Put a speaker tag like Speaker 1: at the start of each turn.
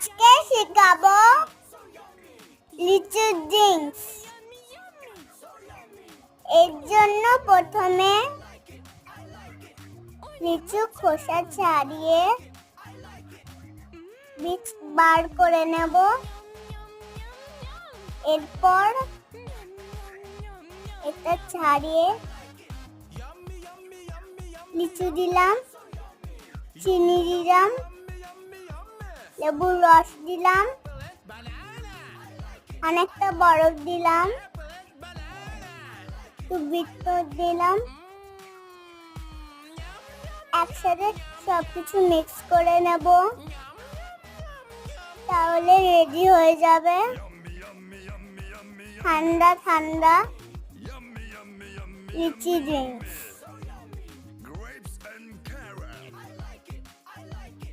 Speaker 1: আজকে শেখাবো লিচু ড্রিঙ্কস। এর জন্য প্রথমে লিচু খোসা ছাড়িয়ে বীজ বার করে নেব। এরপর এটা ছাড়িয়ে লিচু দিলাম, চিনি দিলাম, লেবুর রস দিলাম, অনেকটা বরফ দিলাম, একটু বিট দিলাম। একসাথে সবকিছু মিক্স করে নেব, তাহলে রেডি হয়ে যাবে ঠান্ডা ঠান্ডা লিচি ড্রিঙ্কস।